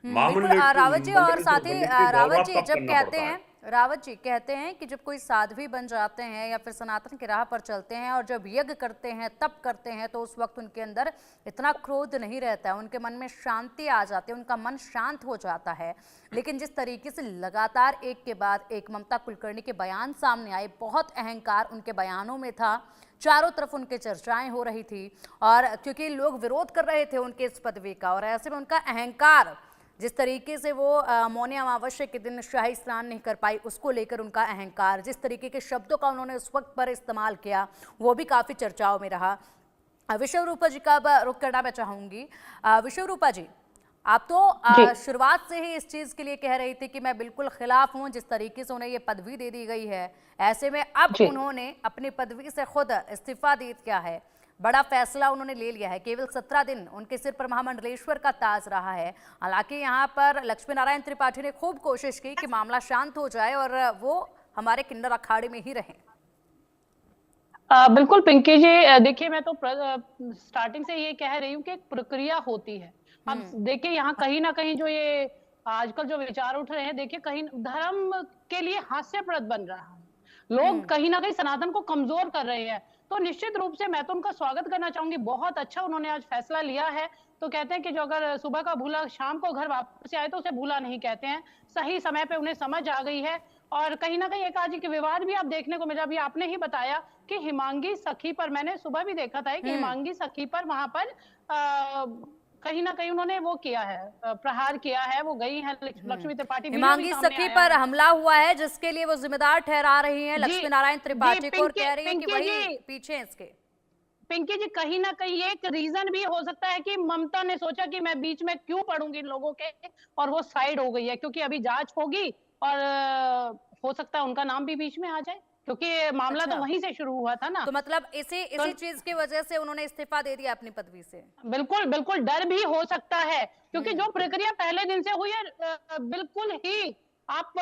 बिल्कुल रावत जी, और साथ ही रावत जी जब कहते हैं, रावत जी कहते हैं कि जब कोई साध्वी बन जाते हैं या फिर सनातन की राह पर चलते हैं और जब यज्ञ करते हैं, तप करते हैं, तो उस वक्त उनके अंदर इतना क्रोध नहीं रहता है, उनके मन में शांति आ जाती है, उनका मन शांत हो जाता है। लेकिन जिस तरीके से लगातार एक के बाद एक ममता कुलकर्णी के बयान सामने आए, बहुत अहंकार उनके बयानों में था, चारों तरफ उनके चर्चाएं हो रही थी, और क्योंकि लोग विरोध कर रहे थे उनके इस पदवी का, और ऐसे में उनका अहंकार, जिस तरीके से वो मौनी अमावस्या के दिन शाही स्नान नहीं कर पाई, उसको लेकर उनका अहंकार, जिस तरीके के शब्दों का उन्होंने उस वक्त पर इस्तेमाल किया, वो भी काफ़ी चर्चाओं में रहा। विश्वरूपा जी का अब रुख करना मैं चाहूँगी। विश्वरूपा जी, आप तो शुरुआत से ही इस चीज़ के लिए कह रही थी कि मैं बिल्कुल खिलाफ हूँ जिस तरीके से उन्हें ये पदवी दे दी गई है। ऐसे में अब उन्होंने अपनी पदवी से खुद इस्तीफा दे दिया है, बड़ा फैसला उन्होंने ले लिया है। केवल 17 दिन उनके सिर पर महामंडलेश्वर का ताज रहा है। हालांकि यहाँ पर लक्ष्मी नारायण त्रिपाठी ने खूब कोशिश की कि मामला शांत हो जाए और वो हमारे किन्नर अखाड़े में ही रहें। बिल्कुल पिंकी जी, देखिए मैं तो स्टार्टिंग से ये कह रही हूँ कि एक प्रक्रिया होती है। अब देखिए यहाँ कहीं ना कहीं जो ये आजकल जो विचार उठ रहे हैं, देखिए कहीं धर्म के लिए हास्यप्रद बन रहा है, लोग कहीं ना कहीं सनातन को कमजोर कर रहे हैं। तो निश्चित रूप से मैं तो उनका स्वागत करना चाहूंगी, बहुत अच्छा उन्होंने आज फैसला लिया है। तो कहते हैं कि जो अगर सुबह का भूला शाम को घर वापस आए तो उसे भूला नहीं कहते हैं। सही समय पे उन्हें समझ आ गई है। और कहीं ना कहीं एक आज के विवाद भी आप देखने को मिला, अभी आपने ही बताया कि हिमांगी सखी पर, मैंने सुबह भी देखा था कि हिमांगी सखी पर वहां पर कहीं ना कहीं उन्होंने वो किया है, प्रहार किया है। वो गई है लक्ष्मी त्रिपाठी, हिमांगी सखी पर हमला हुआ है जिसके लिए वो जिम्मेदार ठहरा रही हैं लक्ष्मी नारायण त्रिपाठी को, और कह रही है कि वही पीछे हैं इसके। पिंकी जी, कहीं ना कहीं एक रीजन भी हो सकता है कि ममता ने सोचा कि मैं बीच में क्यों पड़ूंगी इन लोगों के, और वो साइड हो गई है, क्योंकि अभी जांच होगी और हो सकता है उनका नाम भी बीच में आ जाए, क्योंकि मामला तो वहीं से शुरू हुआ था ना। तो मतलब इसी चीज की वजह से उन्होंने इस्तीफा दे दिया अपनी पदवी से। बिल्कुल बिल्कुल, डर भी हो सकता है, क्योंकि जो प्रक्रिया पहले दिन से हुई है, बिल्कुल ही आप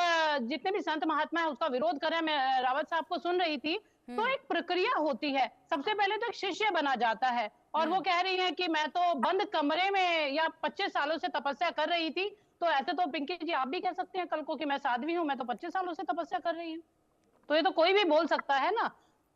जितने भी संत महात्मा है उसका विरोध कर रहे हैं। मैं रावत साहब को सुन रही थी, तो एक प्रक्रिया होती है। सबसे पहले तो एक शिष्य बना जाता है, और वो कह रही है कि मैं तो बंद कमरे में या 25 सालों से तपस्या कर रही थी। तो ऐसे तो पिंकी जी आप भी कह सकते हैं कल को कि मैं साध्वी हूँ, मैं तो 25 सालों से तपस्या कर रही हूँ। तो ये तो कोई भी बोल सकता है ना,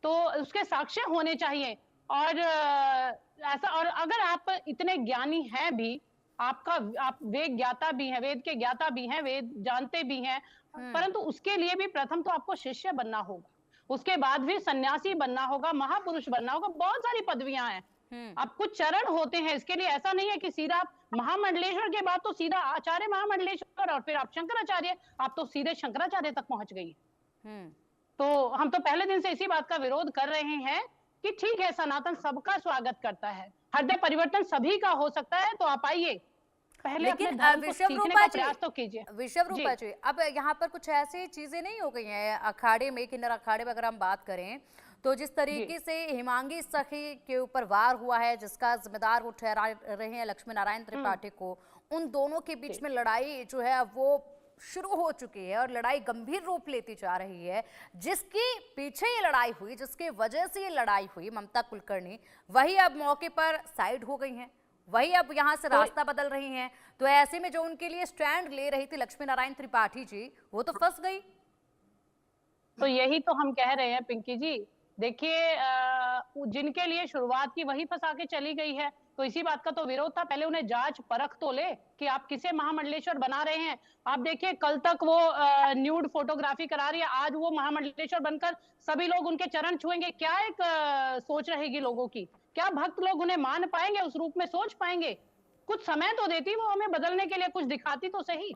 तो उसके साक्ष्य होने चाहिए। और ऐसा, और अगर आप इतने ज्ञानी हैं भी, आप वेद ज्ञाता भी हैं, वेद के ज्ञाता भी हैं, वेद जानते भी हैं, परंतु उसके लिए भी प्रथम तो आपको शिष्य बनना होगा, उसके बाद भी सन्यासी बनना होगा, महापुरुष बनना होगा, बहुत सारी पदवियां हैं। अब कुछ चरण होते हैं इसके लिए, ऐसा नहीं है कि सीधा आप महामंडलेश्वर के बाद तो सीधा आचार्य महामंडलेश्वर और फिर आप शंकराचार्य, आप तो सीधे शंकराचार्य तक पहुंच गई। तो हम तो पहले दिन से इसी बात का विरोध कर रहे हैं कि ठीक है, सनातन सबका स्वागत करता है, हृदय परिवर्तन सभी का हो सकता है, तो आप आइए पहले अपने धर्म को सीखने का प्रयास तो कीजिए। विश्वरूपा जी, अब यहाँ पर कुछ ऐसी चीजें नहीं हो गई हैं अखाड़े में, किन्नर अखाड़े में अगर हम बात करें तो जिस तरीके से हिमांगी सखी के ऊपर वार हुआ है, जिसका जिम्मेदार वो ठहरा रहे हैं लक्ष्मी नारायण त्रिपाठी को, उन दोनों के बीच में लड़ाई जो है वो शुरू हो चुकी है और लड़ाई गंभीर रूप लेती जा रही है। जिसकी पीछे ये लड़ाई हुई, जिसके वजह से ये लड़ाई हुई, ममता कुलकर्णी, वही अब मौके पर साइड हो गई हैं, वही अब यहाँ से रास्ता बदल रही हैं। तो ऐसे में जो उनके लिए स्टैंड ले रही थी लक्ष्मी नारायण त्रिपाठी जी, वो तो फंस गई। तो यही तो हम कह रहे हैं पिंकी जी, देखिए जिनके लिए शुरुआत की वही फंसा के चली गई है। तो इसी बात का तो विरोध था, पहले उन्हें जांच परख तो ले कि आप किसे महामंडलेश्वर बना रहे हैं। आप देखिए कल तक वो न्यूड फोटोग्राफी करा रही है, आज वो महामंडलेश्वर बनकर सभी लोग उनके चरण छुएंगे। क्या एक सोच रहेगी लोगों की, क्या भक्त लोग उन्हें मान पाएंगे, उस रूप में सोच पाएंगे? कुछ समय तो देती वो हमें बदलने के लिए, कुछ दिखाती तो सही।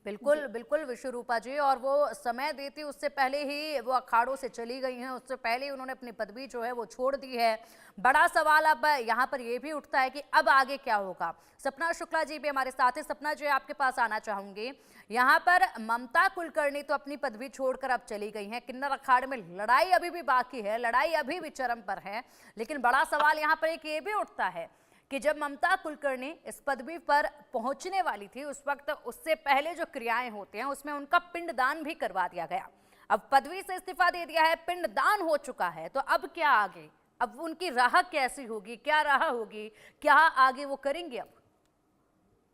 बिल्कुल बिल्कुल विश्वरूपा जी, और वो समय देती उससे पहले ही वो अखाड़ों से चली गई हैं, उससे पहले ही उन्होंने अपनी पदवी जो है वो छोड़ दी है। बड़ा सवाल अब यहाँ पर ये भी उठता है कि अब आगे क्या होगा। सपना शुक्ला जी भी हमारे साथ है। सपना जी, आपके पास आना चाहूंगी। यहाँ पर ममता कुलकर्णी तो अपनी पदवी छोड़कर अब चली गई हैं, किन्नर अखाड़े में लड़ाई अभी भी बाकी है, लड़ाई अभी भी चरम पर है। लेकिन बड़ा सवाल यहाँ पर एक ये भी उठता है कि जब ममता कुलकर्णी इस पदवी पर पहुंचने वाली थी, उस वक्त उससे पहले जो क्रियाएं होते हैं उसमें उनका पिंडदान भी करवा दिया गया। अब पदवी से इस्तीफा दे दिया है, पिंडदान हो चुका है, तो अब क्या आगे? अब उनकी राह कैसी होगी, क्या राह होगी, क्या आगे वो करेंगे? अब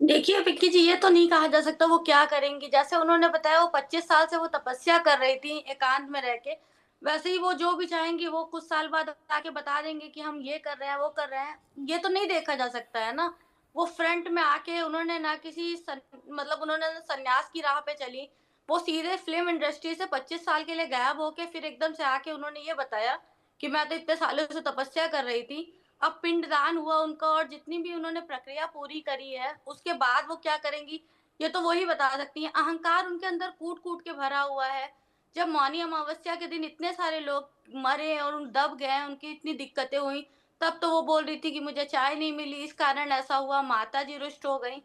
देखिए पिंकी जी, ये तो नहीं कहा जा सकता वो क्या करेंगी। जैसे उन्होंने बताया वो 25 साल से वो तपस्या कर रही थी एकांत में रह के, वैसे ही वो जो भी चाहेंगी वो कुछ साल बाद आके बता देंगे कि हम ये कर रहे हैं, वो कर रहे हैं। ये तो नहीं देखा जा सकता है ना। वो फ्रंट में आके उन्होंने ना मतलब उन्होंने संन्यास की राह पे चली। वो सीधे फ़िल्म इंडस्ट्री से 25 साल के लिए गायब होके फिर एकदम से आके उन्होंने ये बताया कि मैं तो इतने सालों से तपस्या कर रही थी। अब पिंडदान हुआ उनका और जितनी भी उन्होंने प्रक्रिया पूरी करी है, उसके बाद वो क्या करेंगी, ये तो वो ही बता सकती हैं। अहंकार उनके अंदर कूट-कूट के भरा हुआ है। जब मौनी अमावस्या के दिन इतने सारे लोग मरे और दब गए, उनकी इतनी दिक्कतें हुई, तब तो वो बोल रही थी कि मुझे चाय नहीं मिली, इस कारण ऐसा हुआ, माताजी रुष्ट हो गईं।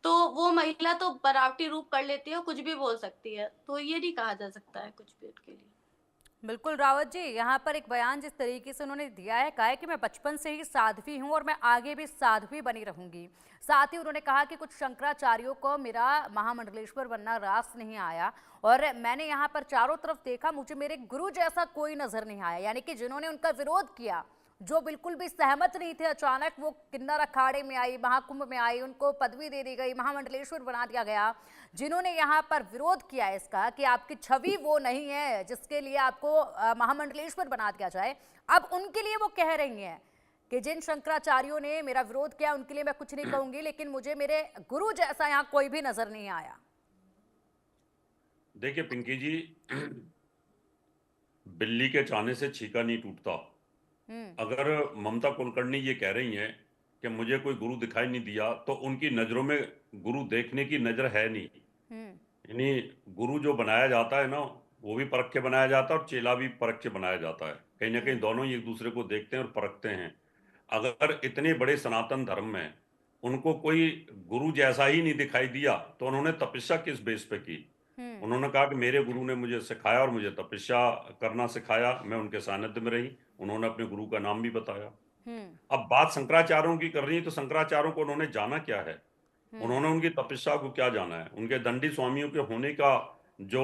तो वो महिला तो बनावटी रूप कर लेती है और कुछ भी बोल सकती है। तो ये नहीं कहा जा सकता है कुछ भी उनके लिए। बिल्कुल रावत जी, यहाँ पर एक बयान जिस तरीके से उन्होंने दिया है, कहा है कि मैं बचपन से ही साध्वी हूँ और मैं आगे भी साध्वी बनी रहूंगी। साथ ही उन्होंने कहा कि कुछ शंकराचार्यों को मेरा महामंडलेश्वर बनना रास नहीं आया और मैंने यहाँ पर चारों तरफ देखा, मुझे मेरे गुरु जैसा कोई नजर नहीं आया। यानी कि जिन्होंने उनका विरोध किया, जो बिल्कुल भी सहमत नहीं थे, अचानक वो किन्नर अखाड़े में आई, महाकुंभ में आई, उनको पदवी दे दी गई, महामंडलेश्वर बना दिया गया। जिन्होंने यहाँ पर विरोध किया इसका कि आपकी छवि वो नहीं है जिसके लिए आपको महामंडलेश्वर बना दिया जाए, अब उनके लिए वो कह रही हैं कि जिन शंकराचार्यों ने मेरा विरोध किया उनके लिए मैं कुछ नहीं कहूंगी, लेकिन मुझे मेरे गुरु जैसा यहाँ कोई भी नजर नहीं आया। देखिए पिंकी जी, बिल्ली के चाने से छीका नहीं टूटता। अगर ममता कुलकर्णी ये कह रही हैं कि मुझे कोई गुरु दिखाई नहीं दिया, तो उनकी नजरों में गुरु देखने की नजर है नहीं। यानी गुरु जो बनाया जाता है ना, वो भी परख के बनाया जाता है और चेला भी परख के बनाया जाता है। कहीं ना कहीं दोनों ही एक दूसरे को देखते हैं और परखते हैं। अगर इतने बड़े सनातन धर्म में उनको कोई गुरु जैसा ही नहीं दिखाई दिया, तो उन्होंने तपस्या किस बेस पे की? उन्होंने कहा कि मेरे गुरु ने मुझे सिखाया और मुझे तपस्या करना सिखाया, मैं उनके सानिध्य में रही। उन्होंने अपने गुरु का नाम भी बताया। अब बात शंकराचार्यों की कर रही है, तो शंकराचार्यों को उन्होंने जाना क्या है? उन्होंने उनकी तपस्या को क्या जाना है? उनके दंडी स्वामियों के होने का जो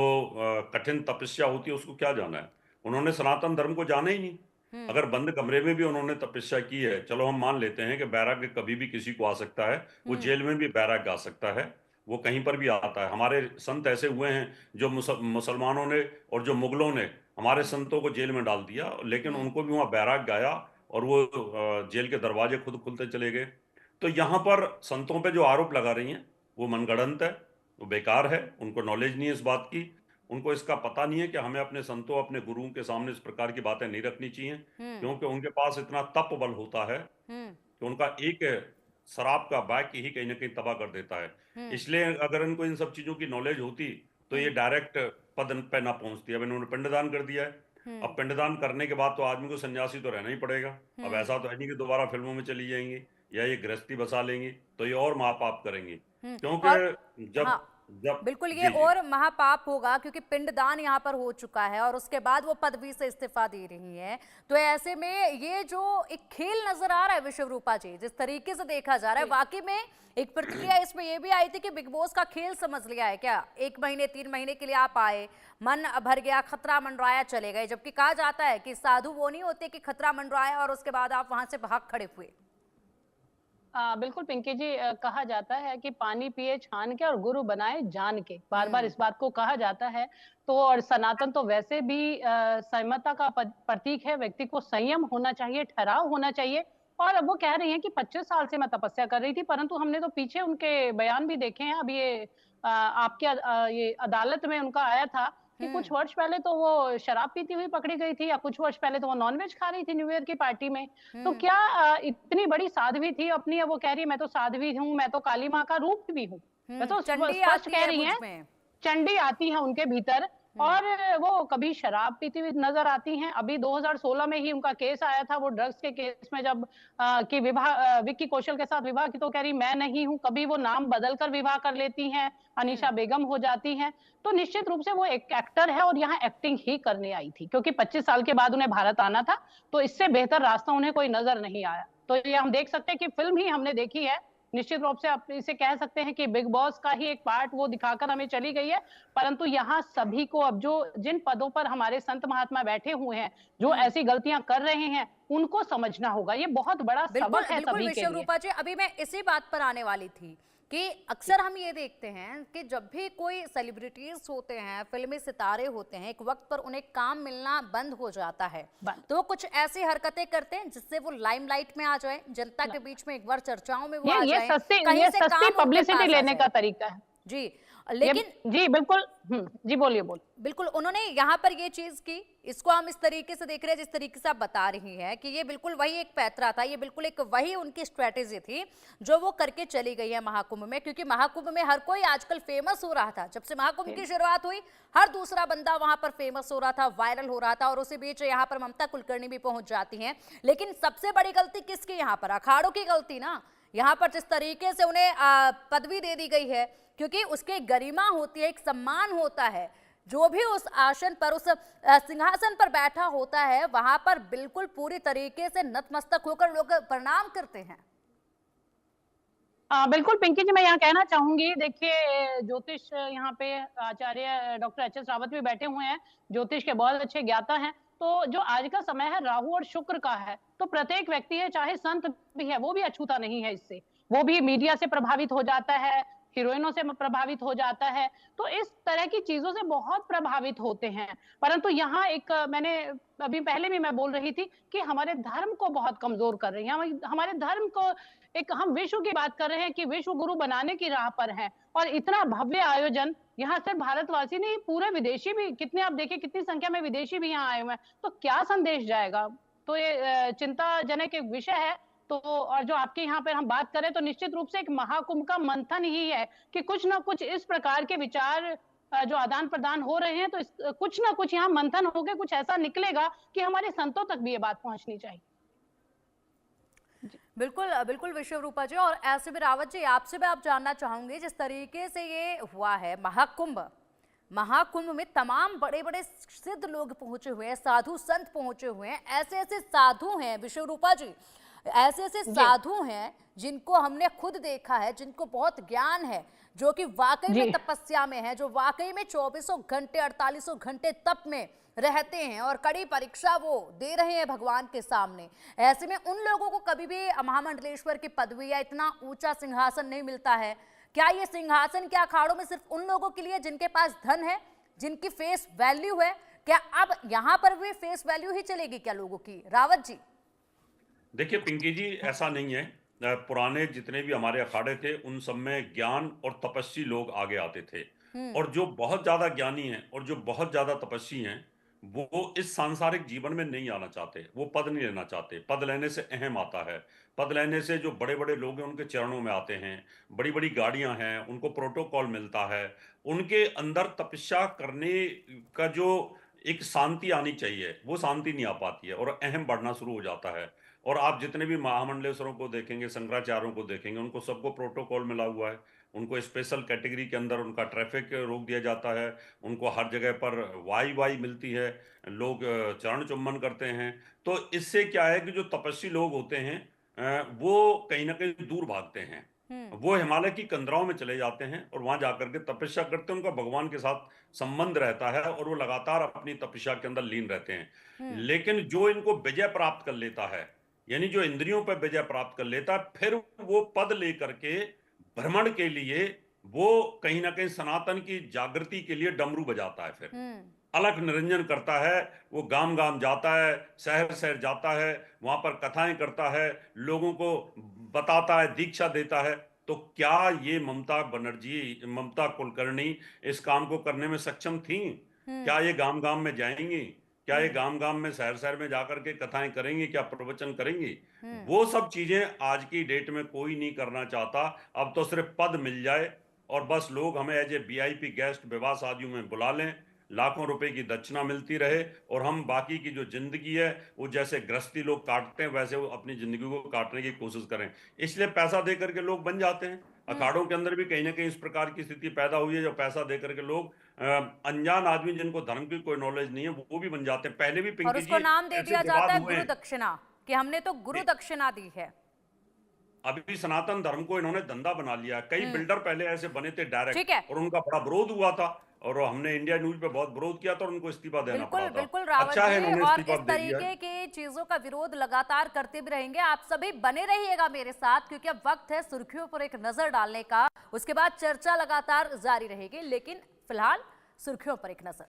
कठिन तपस्या होती है उसको क्या जाना है? उन्होंने सनातन धर्म को जाना ही नहीं। अगर बंद कमरे में भी उन्होंने तपस्या की है, चलो हम मान लेते हैं कि वैराग्य कभी भी किसी को आ सकता है, वो जेल में भी वैराग्य आ सकता है, वो कहीं पर भी आता है। हमारे संत ऐसे हुए हैं जो मुसलमानों ने और जो मुगलों ने हमारे संतों को जेल में डाल दिया, लेकिन उनको भी वहां वैराग्य आया और वो जेल के दरवाजे खुद खुलते चले गए। तो यहाँ पर संतों पे जो आरोप लगा रही हैं वो मनगढ़ंत है, वो बेकार है। उनको नॉलेज नहीं है इस बात की, उनको इसका पता नहीं है कि हमें अपने संतों, अपने गुरुओं के सामने इस प्रकार की बातें नहीं रखनी चाहिए, क्योंकि उनके पास इतना तप बल होता है कि उनका एक शराब का बैग ही कहीं ना कहीं तबाह कर देता है। इसलिए अगर इनको इन सब चीजों की नॉलेज होती तो ये डायरेक्ट पद पे ना पहुंचती। अब इन्होंने पिंडदान कर दिया है, अब पिंडदान करने के बाद तो आदमी को सन्यासी तो रहना ही पड़ेगा। अब ऐसा तो है नहीं कि दोबारा फिल्मों में चली जाएंगी या ये गृहस्थी बसा लेंगी, तो ये और महापाप करेंगी। और क्योंकि जब हाँ, जब बिल्कुल ये जी जी और महापाप होगा, क्योंकि पिंडदान यहाँ पर हो चुका है और उसके बाद वो पदवी से इस्तीफा दे रही हैं। तो ऐसे में ये जो एक खेल नजर आ रहा है विश्व रूपा जी, जिस तरीके से देखा जा रहा है, वाकई में एक प्रतिक्रिया इसमें ये भी आई थी कि बिग बॉस का खेल समझ लिया है क्या? 1 महीने 3 महीने के लिए आप आए, मन भर गया, खतरा मंडराया, चले गए। जबकि कहा जाता है कि साधु वो नहीं होते कि खतरा मंडराया और उसके बाद आप वहां से भाग खड़े हुए। बिल्कुल पिंकी जी, कहा जाता है कि पानी पिए छान के और गुरु बनाए जान के, बार बार इस बात को कहा जाता है। तो और सनातन तो वैसे भी संयमता का प्रतीक है। व्यक्ति को संयम होना चाहिए, ठहराव होना चाहिए। और वो कह रही हैं कि 25 साल से मैं तपस्या कर रही थी, परंतु हमने तो पीछे उनके बयान भी देखे हैं। अब ये आपके ये अदालत में उनका आया था कि कुछ वर्ष पहले तो वो शराब पीती हुई पकड़ी गई थी, या कुछ वर्ष पहले तो वो नॉनवेज खा रही थी न्यू ईयर की पार्टी में। तो क्या इतनी बड़ी साधवी थी अपनी, अब वो कह रही है मैं तो साध्वी हूँ, मैं तो काली माँ का रूप भी हूँ। मैं तो चंडी स्पष्ट आती कह है रही मुझ हैं, में। चंडी आती है उनके भीतर। और वो कभी शराब पीती हुई नजर आती हैं। अभी 2016 में ही उनका केस आया था, वो ड्रग्स के केस में, जब कि विवाह विक्की कौशल के साथ विवाह की, तो कह रही मैं नहीं हूं। कभी वो नाम बदल कर विवाह कर लेती हैं, अनीशा बेगम हो जाती हैं। तो निश्चित रूप से वो एक एक्टर है और यहाँ एक्टिंग ही करने आई थी, क्योंकि 25 साल के बाद उन्हें भारत आना था। तो इससे बेहतर रास्ता उन्हें कोई नजर नहीं आया। तो ये हम देख सकते हैं कि फिल्म ही हमने देखी है। निश्चित रूप से आप इसे कह सकते हैं कि बिग बॉस का ही एक पार्ट वो दिखाकर हमें चली गई है। परंतु यहाँ सभी को, अब जो जिन पदों पर हमारे संत महात्मा बैठे हुए हैं, जो ऐसी गलतियां कर रहे हैं, उनको समझना होगा। ये बहुत बड़ा बिल्कुल सबक है बिल्कुल सभी के विश्व लिए। रूपा जी, अभी मैं इसी बात पर आने वाली थी कि अक्सर हम ये देखते हैं कि जब भी कोई सेलिब्रिटीज होते हैं, फिल्मी सितारे होते हैं, एक वक्त पर उन्हें काम मिलना बंद हो जाता है, तो वो कुछ ऐसी हरकतें करते हैं जिससे वो लाइमलाइट में आ जाए, जनता के बीच में एक बार चर्चाओं में वो आ ये जाए, सस्ती कहीं ये से सस्ती काम उनके पब्लिसिटी पास आ लेने का जाए। तरीका है जी, ये। लेकिन जी बिल्कुल। जी बोलिए बिल्कुल उन्होंने यहाँ पर ये चीज की, इसको हम इस तरीके से देख रहे हैं जिस तरीके से आप बता रही हैं कि ये बिल्कुल वही एक पैतरा था, ये बिल्कुल एक वही उनकी स्ट्रेटेजी थी जो वो करके चली गई है महाकुंभ में। क्योंकि महाकुंभ में हर कोई आजकल फेमस हो रहा था, जब से महाकुंभ की शुरुआत हुई हर दूसरा बंदा वहां पर फेमस हो रहा था, वायरल हो रहा था, और उसी बीच यहाँ पर ममता कुलकर्णी भी पहुंच जाती हैं। लेकिन सबसे बड़ी गलती किसकी यहाँ पर? अखाड़ों की गलती ना। यहाँ पर जिस तरीके से उन्हें पदवी दे दी गई है, क्योंकि उसकी गरिमा होती है, एक सम्मान होता है, जो भी उस आसन पर, उस सिंहासन पर बैठा होता है, वहां पर बिल्कुल पूरी तरीके से नतमस्तक होकर लोग प्रणाम करते हैं। बिल्कुल पिंकी जी, मैं यहाँ कहना चाहूंगी, देखिए ज्योतिष यहाँ पे आचार्य डॉक्टर एच एस रावत भी बैठे हुए हैं, ज्योतिष के बहुत अच्छे ज्ञाता हैं। तो जो आज का समय है राहु और शुक्र का है, तो प्रत्येक व्यक्ति है, चाहे संत भी है, वो भी अछूता नहीं है इससे। वो भी मीडिया से प्रभावित हो जाता है, हीरोइनों से प्रभावित हो जाता है, तो इस तरह की चीजों से बहुत प्रभावित होते हैं। परंतु यहाँ एक मैंने अभी पहले भी मैं बोल रही थी कि हमारे धर्म को बहुत कमजोर कर रही है। हमारे धर्म को एक, हम विश्व की बात कर रहे हैं कि विश्व गुरु बनाने की राह पर हैं, और इतना भव्य आयोजन, यहाँ सिर्फ भारतवासी नहीं, पूरे विदेशी भी, कितने आप देखिए कितनी संख्या में विदेशी भी यहाँ आए हुए हैं, तो क्या संदेश जाएगा? तो ये चिंताजनक एक विषय है। तो और जो आपके यहाँ पर हम बात करें तो निश्चित रूप से एक महाकुंभ का मंथन ही है कि कुछ ना कुछ इस प्रकार के विचार जो आदान प्रदान हो रहे हैं, तो कुछ ना कुछ यहाँ मंथन होकर कुछ ऐसा निकलेगा कि हमारे संतों तक भी ये बात पहुंचनी चाहिए। बिल्कुल बिल्कुल विश्व रूपा जी, और ऐसे भी रावत जी, आपसे भी आप जानना चाहूंगी, जिस तरीके से ये हुआ है महाकुंभ में तमाम बड़े बड़े सिद्ध लोग पहुंचे हुए हैं, साधु संत पहुंचे हुए हैं, ऐसे ऐसे साधु हैं विश्व रूपा जी, ऐसे ऐसे साधु हैं जिनको हमने खुद देखा है, जिनको बहुत ज्ञान है, जो कि वाकई में तपस्या में है, जो वाकई में 24 घंटे 48 घंटे तप में रहते हैं और कड़ी परीक्षा वो दे रहे हैं भगवान के सामने। ऐसे में उन लोगों को कभी भी महामंडलेश्वर की पदवी या इतना ऊंचा सिंहासन नहीं मिलता है। क्या ये सिंहासन क्या अखाड़ों में सिर्फ उन लोगों के लिए जिनके पास धन है, जिनकी फेस वैल्यू है? क्या अब यहाँ पर भी फेस वैल्यू ही चलेगी क्या लोगों की? रावत जी देखिए पिंकी जी, ऐसा नहीं है। पुराने जितने भी हमारे अखाड़े थे उन सब में ज्ञान और तपस्वी लोग आगे आते थे, और जो बहुत ज्यादा ज्ञानी हैं और जो बहुत ज्यादा तपस्वी हैं वो इस सांसारिक जीवन में नहीं आना चाहते, वो पद नहीं लेना चाहते। पद लेने से अहम आता है, पद लेने से जो बड़े बड़े लोग हैं उनके चरणों में आते हैं, बड़ी बड़ी गाड़ियां हैं, उनको प्रोटोकॉल मिलता है, उनके अंदर तपस्या करने का जो एक शांति आनी चाहिए वो शांति नहीं आ पाती है, और अहम बढ़ना शुरू हो जाता है। और आप जितने भी महामंडलेश्वरों को देखेंगे, शंकराचार्यों को देखेंगे, उनको सबको प्रोटोकॉल मिला हुआ है, उनको स्पेशल कैटेगरी के अंदर उनका ट्रैफिक रोक दिया जाता है, उनको हर जगह पर वाई मिलती है, लोग चरण चुम्बन करते हैं। तो इससे क्या है कि जो तपस्वी लोग होते हैं वो कहीं ना कहीं दूर भागते हैं, वो हिमालय की कंदराओं में चले जाते हैं और वहां जाकर के तपस्या करते हैं, उनका भगवान के साथ संबंध रहता है और वो लगातार अपनी तपस्या के अंदर लीन रहते हैं। लेकिन जो इनको विजय प्राप्त कर लेता है, यानी जो इंद्रियों पर विजय प्राप्त कर लेता है, फिर वो पद लेकर के भ्रमण के लिए वो कहीं ना कहीं सनातन की जागृति के लिए डमरू बजाता है, फिर अलख निरंजन करता है, वो गांव गांव जाता है, शहर शहर जाता है, वहां पर कथाएं करता है, लोगों को बताता है, दीक्षा देता है। तो क्या ये ममता कुलकर्णी इस काम को करने में सक्षम थी? क्या ये गांव गांव में जाएंगी? क्या ये गांव गांव में शहर शहर में जाकर के कथाएं करेंगी? क्या प्रवचन करेंगी? वो सब चीजें आज की डेट में कोई नहीं करना चाहता। अब तो सिर्फ पद मिल जाए और बस लोग हमें एज ए वीआईपी गेस्ट विवाह शादियों में बुला लें, लाखों रुपए की दक्षिणा मिलती रहे, और हम बाकी की जो जिंदगी है वो जैसे गृहस्थी लोग काटते हैं वैसे वो अपनी जिंदगी को काटने की कोशिश करें। इसलिए पैसा दे करके लोग बन जाते हैं। अखाड़ों के अंदर भी कहीं ना कहीं इस प्रकार की स्थिति पैदा हुई है, जो पैसा दे करके लोग अनजान आदमी जिनको धर्म की कोई नॉलेज नहीं है वो भी बन जाते हैं। पहले भी और पिंकी उसको जी नाम दे ऐसे दिया जाता है विवाद हुए गुरु हैं। दक्षिणा, कि हमने तो गुरु दक्षिणा दी है। अभी सनातन धर्म को इन्होंने धंधा बना लिया। कई बिल्डर पहले ऐसे बने थे ठीक डायरेक्ट, है। और उनका बड़ा विरोध हुआ था, और हमने इंडिया न्यूज पे बहुत विरोध किया था और उनको इस्तीफा देना बिल्कुल पड़ा था। बिल्कुल रावत अच्छा है जी, इन्होंने और इस्तीफा इस दे दिया। तरीके की चीजों का विरोध लगातार करते भी रहेंगे। आप सभी बने रहिएगा मेरे साथ, क्योंकि अब वक्त है सुर्खियों पर एक नजर डालने का। उसके बाद चर्चा लगातार जारी रहेगी, लेकिन फिलहाल सुर्खियों पर एक नजर।